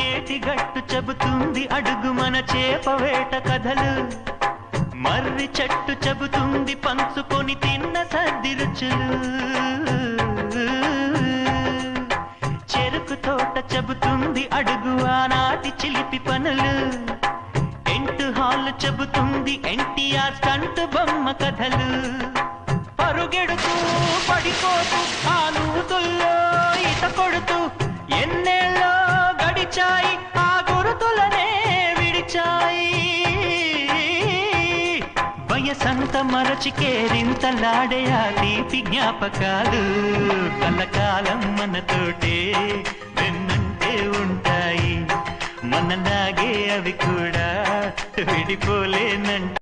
ఏటిగట్టు చెబుతుంది అడుగు మన చేపవేట కథలు, మర్రి చెట్టు చెబుతుంది పంచుకొని తిన్న సర్ది రుచులు, చెరుకు తోట చెబుతుంది అడుగు ఆనాటి చిలిపి పనులు, టెంట్ హాల్ చెబుతుంది ఎన్టీఆర్ స్టంట్ బొమ్మ కథలు, పరుగెడుతూ పడిపోతూ ఆ నూతుల్లో ఈత కొడుతూ ఎన్నేళ్ళో గడిచాయి ఆ గురుతులనే విడిచాయి. వయసంత మరచి కేరింతలాడే ఆ తీపి జ్ఞాపకాలు కలకాలం మనతోటే వెన్నంటే ఉంటాయి, మనలాగే అవి కూడా విడిపోలేనంట.